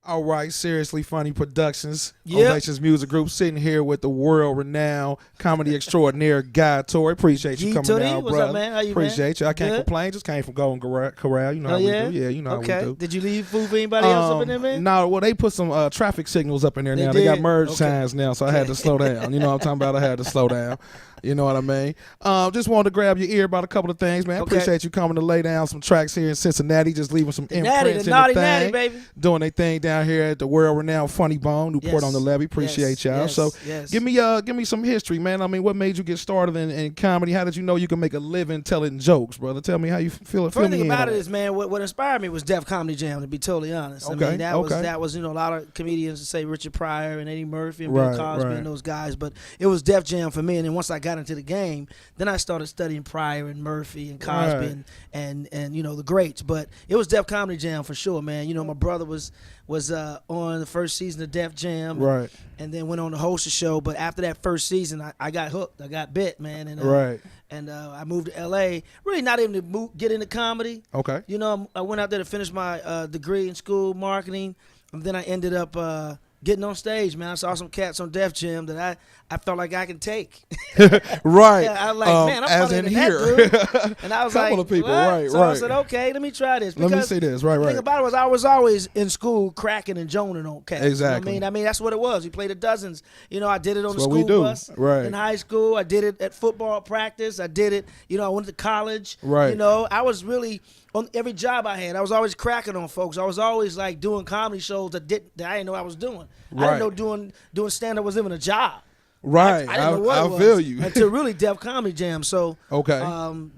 All right, Seriously Funny Productions, Yep. Ovations Music Group, sitting here with the world-renowned comedy extraordinaire Guy Torry. Appreciate you G coming Torry, down, what's brother. up, man? How you, Appreciate you. I can't Good? complain. Just came from Golden Corral. You know how we do. Yeah, you know how we Okay. do. Did you leave food for anybody else up in there, man? No, well, they put some traffic signals up in there now. They They got did? merge Okay. signs now, so I had to slow down. You know what I'm talking about? I had to slow down. You know what I mean? Just wanted to grab your ear about a couple of things, man. Okay. Appreciate you coming to lay down some tracks here in Cincinnati, just leaving some Natty, imprints the in naughty the natty, thing. baby. Doing their thing down here at the world-renowned Funny Bone, Newport Yes. on the Levee. Appreciate y'all. Yes. So Yes. give me some history, man. I mean, what made you get started in comedy? How did you know you could make a living telling jokes, brother? Tell me how you feel. Funny thing about it is, man, what inspired me was Def Comedy Jam, to be totally honest. Okay, I mean, okay. that was, a lot of comedians to say Richard Pryor and Eddie Murphy and Right, Bill Cosby right. and those guys, but it was Def Jam for me. And then once I got into the game, then I started studying Pryor and Murphy and Cosby Right. and the greats. But it was Def Comedy Jam for sure, man. My brother was on the first season of Def Jam, Right. and then went on to host the show. But after that first season, I got hooked. I got bit, man. And Right. And I moved to L.A. Really not even to get into comedy. Okay. I went out there to finish my degree in school marketing, and then I ended up getting on stage, man. I saw some cats on Def Jam that I felt like I can take. Right. Yeah, I was like, man, I'm as funnier in than here. that dude. And I was Couple like, of people, what? right, So I right. said, okay, let me try this. Let me Because see this. Right, the right. thing about it was I was always in school cracking and joning on cats. Exactly. You know what I mean, that's what it was. We played at dozens. I did it on That's the what we school do. bus Right. in high school. I did it at football practice. I did it, I went to college. Right. I was really on every job I had. I was always cracking on folks. I was always like doing comedy shows that I didn't know I was doing. I Right. didn't know doing stand up was even a job. Right. I didn't know what it was feel you. until really Def Comedy Jam. So Okay.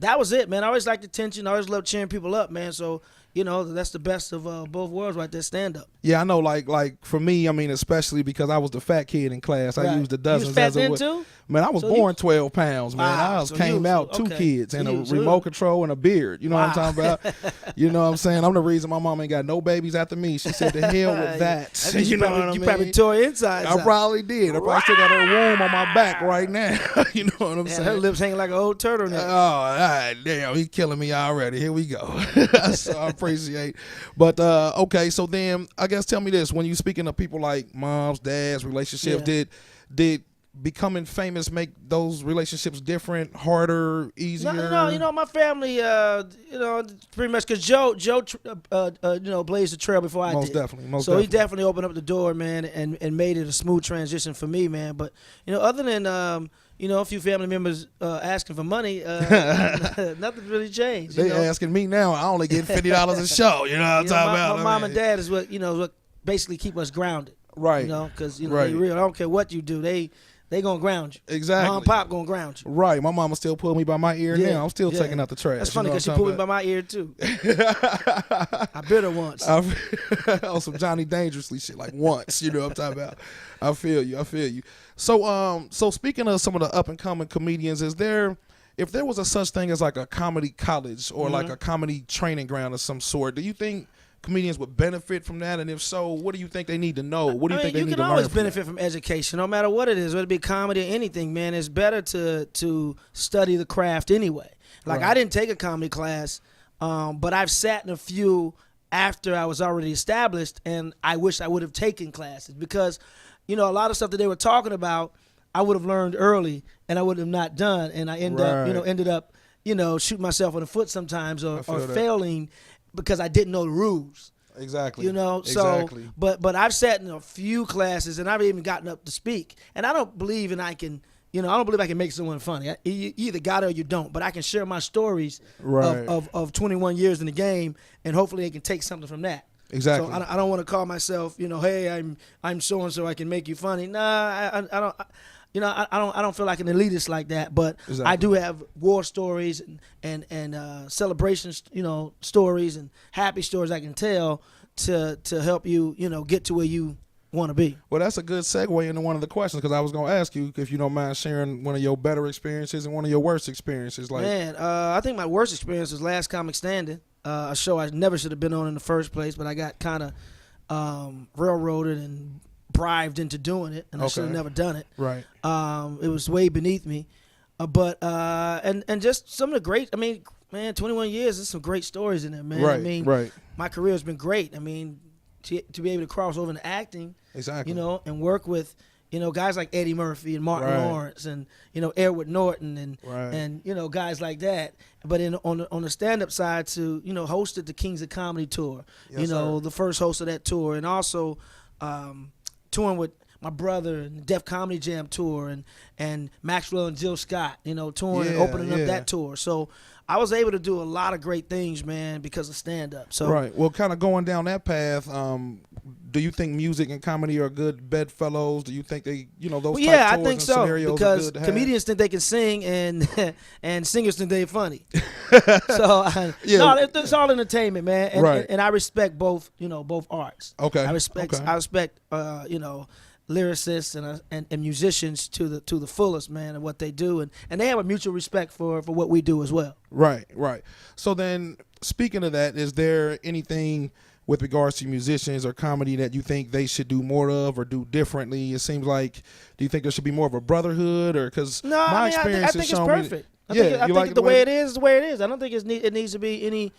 that was it, man. I always liked attention. I always loved cheering people up, man. So that's the best of both worlds right there. Stand up. Yeah, I know. Like for me, I mean, especially because I was the fat kid in class. I Right. used the You dozens was fat as a then way. too? Man, I was So born 12 pounds, man. Wow. I So came you- out two okay. kids and You- a so- remote control and a beard. You know what I'm Wow. talking about? You know what I'm saying? I'm the reason my mom ain't got no babies after me. She said, "The hell with that." You, know what I mean? you probably tore your insides I out. probably did. I probably still got her womb on my back right now. You know what I'm Yeah, saying? her lips hanging like an old turtleneck. Oh, all right, damn, he's killing me already. Here we go. So I appreciate. But okay, so then I guess tell me this: when you speaking of people like moms, dads, relationships, Yeah. did becoming famous make those relationships different, harder, easier? No, my family, pretty much because Joe, blazed the trail before I most did. definitely, most So definitely. he definitely opened up the door, man, and made it a smooth transition for me, man. But other than a few family members asking for money, nothing really changed. They asking me now. I only get $50 a show. You know what I'm talking about? My mom and dad is what basically keep us grounded. Right. Because Right. they real. I don't care what you do, they gonna ground you. Exactly. Mom and pop gonna ground you. Right. My mama still pulled me by my ear Yeah, now. I'm still yeah. taking out the trash. That's funny you know because she what I'm pulled me talking by my ear too. I bit her once. on some Johnny Dangerously shit, like once, you know what I'm talking about. I feel you. So speaking of some of the up and coming comedians, if there was a such thing as like a comedy college or like a comedy training ground of some sort, do you think comedians would benefit from that? And if so, what do you think they need to know? What do you think they need to learn? You can always benefit from education, no matter what it is, whether it be comedy or anything, man. It's better to study the craft anyway. Like Right. I didn't take a comedy class, but I've sat in a few after I was already established, and I wish I would have taken classes because, a lot of stuff that they were talking about, I would have learned early, and I would have not done, and I ended up shooting myself in the foot sometimes or that. failing because I didn't know the rules. Exactly. So but I've sat in a few classes and I've even gotten up to speak, and I don't believe I can make someone funny. You either got it or you don't, but I can share my stories Right. of 21 years in the game, and hopefully they can take something from that. Exactly. So I don't want to call myself, hey, I'm so and so, I can make you funny. Nah, I don't. I don't feel like an elitist like that, but Exactly. I do have war stories and celebrations, stories and happy stories I can tell to help you, get to where you want to be. Well, that's a good segue into one of the questions because I was going to ask you if you don't mind sharing one of your better experiences and one of your worst experiences. Man, I think my worst experience was Last Comic Standing, a show I never should have been on in the first place, but I got kind of railroaded and bribed into doing it, and I should have never done it. Right. It was way beneath me, but just some of the great. I mean, man, 21 years. There's some great stories in there, man. Right. I mean, right. my career has been great. I mean, to be able to cross over into acting, Exactly. you know, and work with, you know, guys like Eddie Murphy and Martin Lawrence and, you know, Edward Norton and you know, guys like that. But on the stand-up side to, you know, hosted the Kings of Comedy tour, Yes, you know, sir. the first host of that tour, and also touring with my brother and the Def Comedy Jam tour and Maxwell and Jill Scott, you know, touring and Yeah, opening up yeah. that tour. So I was able to do a lot of great things, man, because of stand-up. So Right. Well, kind of going down that path, do you think music and comedy are good bedfellows? Do you think they, you know, those well, type yeah, I tours think and so, scenarios are because good to have? comedians think they can sing and singers think they're funny. So Yeah. no, it's all entertainment, man, and, Right. and I respect both, you know, both arts. Okay. I respect you know, lyricists and musicians to the fullest, man, and what they do, and they have a mutual respect for what we do as well. Right, right. So then, speaking of that, is there anything with regards to musicians or comedy that you think they should do more of or do differently? It seems like, do you think there should be more of a brotherhood, or because No, my I mean, I experience think has it's shown perfect. me? I Yeah, think, you I think like the way it is the way it is. I don't think it needs to be any.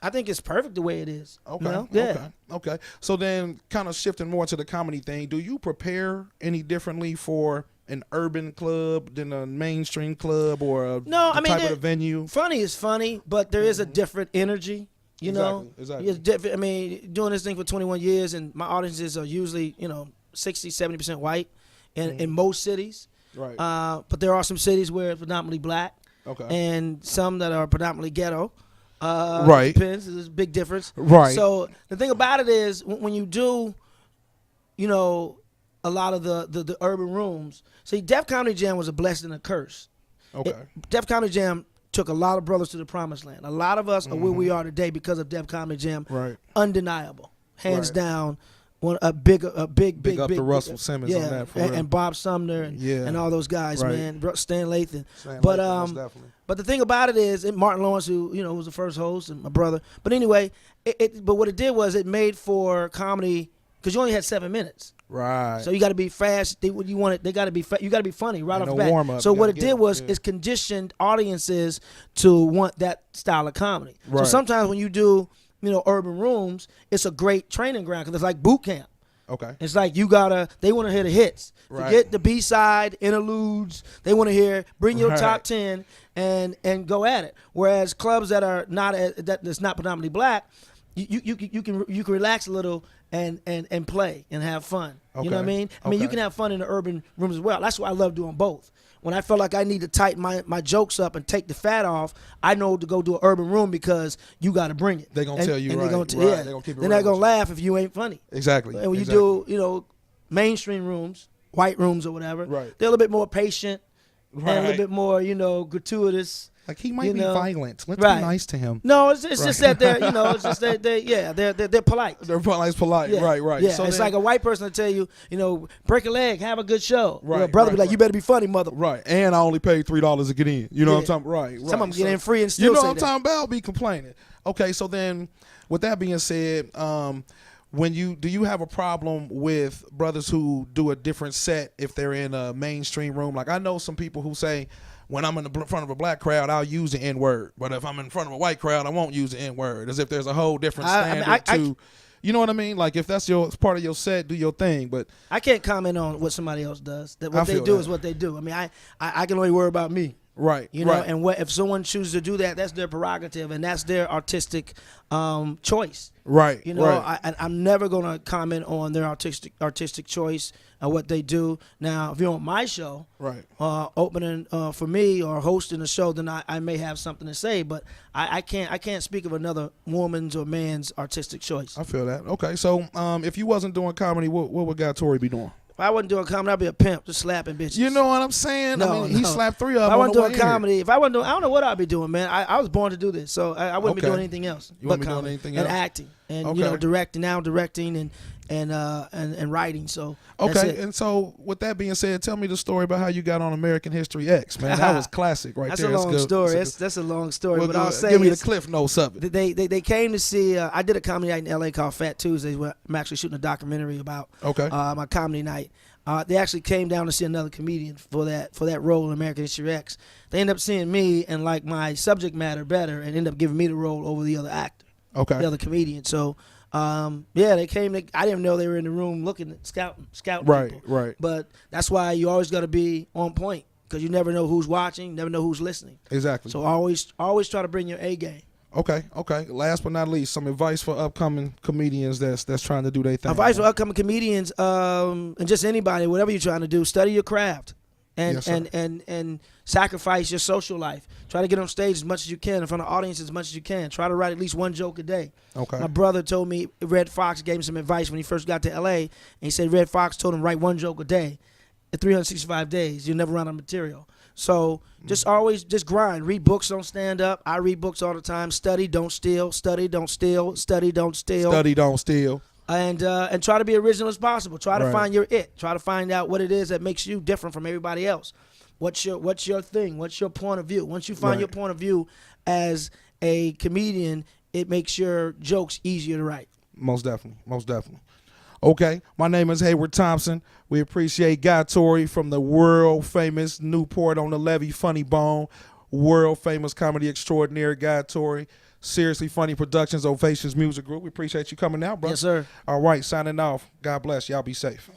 I think it's perfect the way it is. Okay. You know? Yeah. Okay. So then, kind of shifting more to the comedy thing, do you prepare any differently for an urban club than a mainstream club or No, I mean, type of the venue? Funny is funny, but there is a different energy. You know, Exactly. It's different. I mean, doing this thing for 21 years, and my audiences are usually, you know, 60-70% white in most cities. Right. But there are some cities where it's predominantly black, Okay. and some that are predominantly ghetto. Right. Depends. There's a big difference. Right. So the thing about it is, when you do, you know, a lot of the urban rooms. See, Def Comedy Jam was a blessing and a curse. Okay. Def Comedy Jam took a lot of brothers to the promised land. A lot of us are where we are today because of Def Comedy Jam. Right. Undeniable, hands Right. down. A big Big up to Russell Simmons on that, for real. and Bob Sumner and all those guys, Right. man. Stan Lathan. Stan But Lathan, most definitely. but the thing about it is, Martin Lawrence, who, you know, was the first host, and my brother. But anyway, but what it did was it made for comedy because you only had 7 minutes. Right. So you got to be fast. They got to be you got to be funny right And off no the warm-up. bat. So You what gotta it get did it, was yeah. it conditioned audiences to want that style of comedy. So Right. sometimes when you do, you know, urban rooms, it's a great training ground because it's like boot camp. Okay. It's like they want to hear the hits. Right. Forget the B-side, interludes. They want to hear, bring your Right. top 10 and go at it. Whereas clubs that are that's not predominantly black, you can relax a little and play and have fun. You know what I Okay. mean? I mean, you Okay. can have fun in the urban rooms as well. That's why I love doing both. When I felt like I need to tighten my jokes up and take the fat off, I know to go do an urban room because you got to bring it. They gonna tell you, and right, They're gonna right. yeah. They gonna keep it They're not real gonna with laugh if you ain't funny. Exactly. And when Exactly. you do, you know, mainstream rooms, white rooms or whatever, Right. they're a little bit more patient and a Right. little bit more, you know, gratuitous. Like, he might you be know. violent. Let's Right. be nice to him. No, it's just Right. that they're, you know, it's just that they're polite. They're polite. Yeah. Right. Yeah, So it's then- like a white person to tell you, you know, break a leg, have a good show. Right, Your brother right, be like, right. you better be funny, mother. Right. And I only paid $3 to get in. You know what I'm Yeah. talking about? Right. Some of them So- get in free and You still know say what I'm that. talking about? Be complaining. Okay, so then with that being said, do you have a problem with brothers who do a different set if they're in a mainstream room? Like, I know some people who say, when I'm in the front of a black crowd, I'll use the N-word. But if I'm in front of a white crowd, I won't use the N-word. As if there's a whole different standard to, you know what I mean? Like, if that's it's part of your set, do your thing. But I can't comment on what somebody else does. That I what they feel do that. is what they do. I mean, I can only worry about me. right, You know, right. and if someone chooses to do that, that's their prerogative and that's their artistic choice. Right, You know, right. I'm never gonna comment on their artistic choice and what they do. Now, if you're on my show, Right. Opening for me or hosting a show, then I may have something to say. But I can't speak of another woman's or man's artistic choice. I feel that. Okay, so if you wasn't doing comedy, what would Guy Torry be doing? If I wasn't doing comedy, I'd be a pimp, just slapping bitches. You know what I'm saying? I mean, he slapped 3 of them. If I wasn't on the doing way here. comedy, if I wasn't doing, I don't know what I'd be doing, man. I was born to do this, so I wouldn't be Okay. doing anything else. You but wouldn't be doing comedy anything and else? acting and Okay. you know directing and writing. So that's Okay, it. and so with that being said, tell me the story about how you got on American History X, man. That was classic right That's there. a long good. story. That's That's a long story. well, But I'll say give me the is cliff notes of it. they came to see. I did a comedy night in L.A. called Fat Tuesdays, where I'm actually shooting a documentary about Okay. my comedy night. They actually came down to see another comedian for that role in American History X. They ended up seeing me and like my subject matter better, and ended up giving me the role over the other actor, Okay. the other comedian. So Yeah, they came. I didn't know they were in the room looking at scouting Right, people. right. But that's why you always got to be on point because you never know who's watching, never know who's listening. Exactly. So always try to bring your A game. Okay. Last but not least, some advice for upcoming comedians that's trying to do their thing. Advice for upcoming comedians, and just anybody, whatever you're trying to do, study your craft. And, Yes, and sacrifice your social life. Try to get on stage as much as you can, in front of audience as much as you can. Try to write at least one joke a day. Okay. My brother told me, Red Fox gave him some advice when he first got to L.A., and he said Red Fox told him write one joke a day. At 365 days, you'll never run out of material. So just grind. Read books on stand up. I read books all the time. Study, don't steal. Study, don't steal. Study, don't steal. Study, don't steal. And try to be original as possible. Try to Right. find your it. Try to find out what it is that makes you different from everybody else. What's your thing? What's your point of view? Once you find Right. your point of view as a comedian, it makes your jokes easier to write. Most definitely. Okay, my name is Hayward Thompson. We appreciate Guy Torry from the world famous Newport on the Levee Funny Bone, world famous comedy extraordinaire Guy Torry. Seriously Funny Productions, Ovations Music Group. We appreciate you coming out, bro. Yes, sir. All right, signing off. God bless. Y'all be safe.